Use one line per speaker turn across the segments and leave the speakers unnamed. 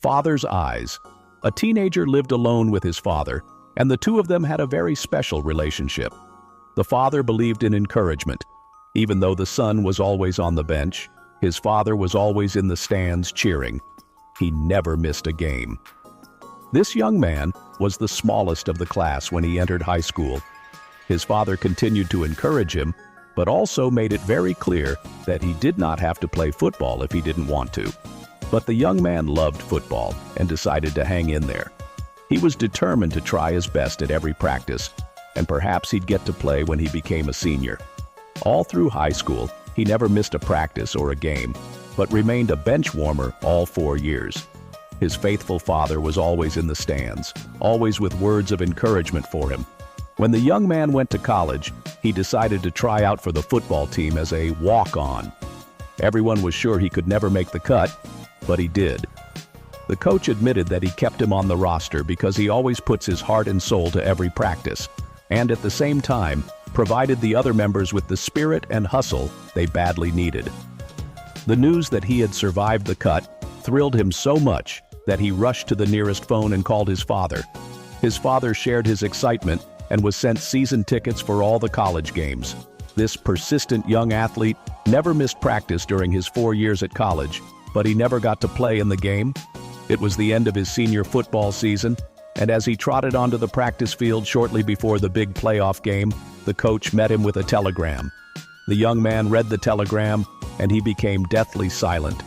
Father's eyes. A teenager lived alone with his father, and the two of them had a very special relationship. The father believed in encouragement. Even though the son was always on the bench, his father was always in the stands cheering. He never missed a game. This young man was the smallest of the class when he entered high school. His father continued to encourage him, but also made it very clear that he did not have to play football if he didn't want to. But the young man loved football and decided to hang in there. He was determined to try his best at every practice, and perhaps he'd get to play when he became a senior. All through high school, he never missed a practice or a game, but remained a bench warmer all 4 years. His faithful father was always in the stands, always with words of encouragement for him. When the young man went to college, he decided to try out for the football team as a walk-on. Everyone was sure he could never make the cut, but he did. The coach admitted that he kept him on the roster because he always puts his heart and soul to every practice, and at the same time, provided the other members with the spirit and hustle they badly needed. The news that he had survived the cut thrilled him so much that he rushed to the nearest phone and called his father. His father shared his excitement and was sent season tickets for all the college games. This persistent young athlete never missed practice during his 4 years at college, but he never got to play in the game. It was the end of his senior football season, and as he trotted onto the practice field shortly before the big playoff game, the coach met him with a telegram. The young man read the telegram, and he became deathly silent.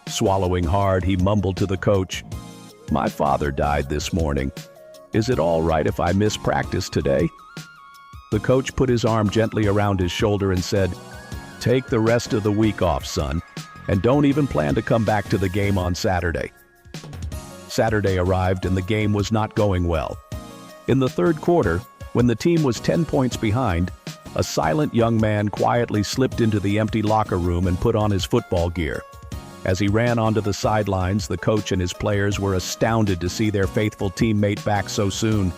Swallowing hard, he mumbled to the coach, "My father died this morning. Is it all right if I miss practice today?" The coach put his arm gently around his shoulder and said, "Take the rest of the week off, son, and don't even plan to come back to the game on Saturday." Saturday arrived and the game was not going well. In the third quarter, when the team was 10 points behind, a silent young man quietly slipped into the empty locker room and put on his football gear. As he ran onto the sidelines, the coach and his players were astounded to see their faithful teammate back so soon.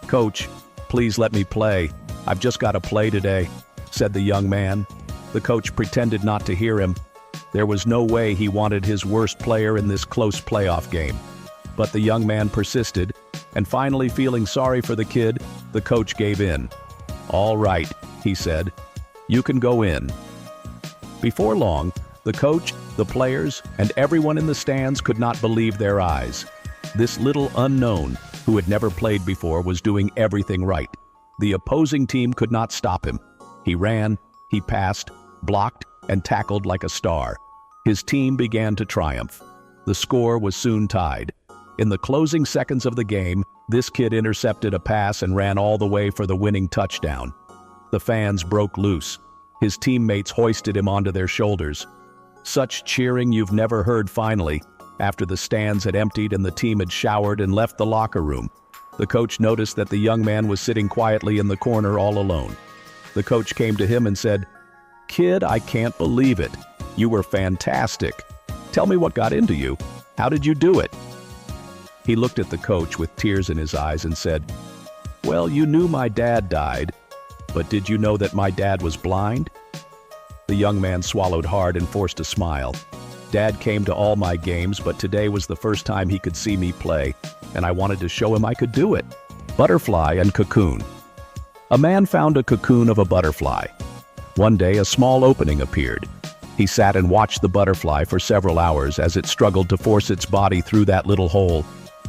"Coach, please let me play. I've just got to play today," said the young man. The coach pretended not to hear him. There was no way he wanted his worst player in this close playoff game. But the young man persisted, and finally feeling sorry for the kid, the coach gave in. "All right," he said, "you can go in." Before long, the coach, the players, and everyone in the stands could not believe their eyes. This little unknown, who had never played before, was doing everything right. The opposing team could not stop him. He ran, he passed, blocked, and tackled like a star. His team began to triumph. The score was soon tied. In the closing seconds of the game, this kid intercepted a pass and ran all the way for the winning touchdown. The fans broke loose. His teammates hoisted him onto their shoulders. Such cheering you've never heard. Finally, after the stands had emptied and the team had showered and left the locker room, the coach noticed that the young man was sitting quietly in the corner all alone. The coach came to him and said, "Kid, I can't believe it. You were fantastic. Tell me what got into you. How did you do it?" He looked at the coach with tears in his eyes and said, "Well, you knew my dad died, but did you know that my dad was blind?" The young man swallowed hard and forced a smile. "Dad came to all my games, but today was the first time he could see me play, and I wanted to show him I could do it." Butterfly and cocoon. A man found a cocoon of a butterfly. One day, a small opening appeared. He sat and watched the butterfly for several hours as it struggled to force its body through that little hole.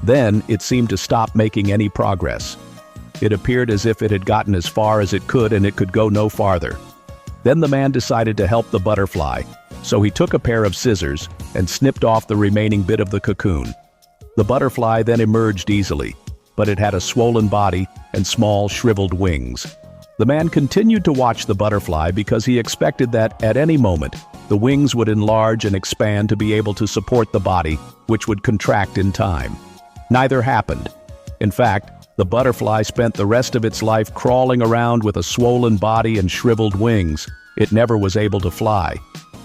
Then, it seemed to stop making any progress. It appeared as if it had gotten as far as it could and it could go no farther. Then the man decided to help the butterfly, so he took a pair of scissors and snipped off the remaining bit of the cocoon. The butterfly then emerged easily, but it had a swollen body and small, shriveled wings. The man continued to watch the butterfly because he expected that, at any moment, the wings would enlarge and expand to be able to support the body, which would contract in time. Neither happened. In fact, the butterfly spent the rest of its life crawling around with a swollen body and shriveled wings. It never was able to fly.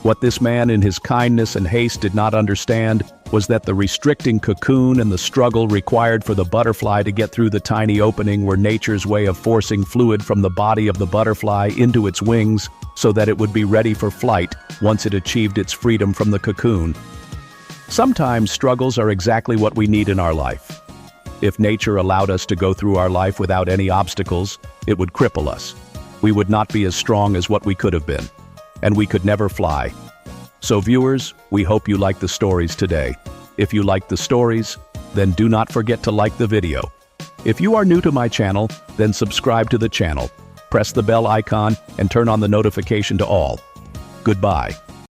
What this man in his kindness and haste did not understand was that the restricting cocoon and the struggle required for the butterfly to get through the tiny opening were nature's way of forcing fluid from the body of the butterfly into its wings so that it would be ready for flight once it achieved its freedom from the cocoon. Sometimes struggles are exactly what we need in our life. If nature allowed us to go through our life without any obstacles, it would cripple us. We would not be as strong as what we could have been, and we could never fly. So viewers, we hope you like the stories today. If you like the stories, then do not forget to like the video. If you are new to my channel, then subscribe to the channel. Press the bell icon and turn on the notification to all. Goodbye.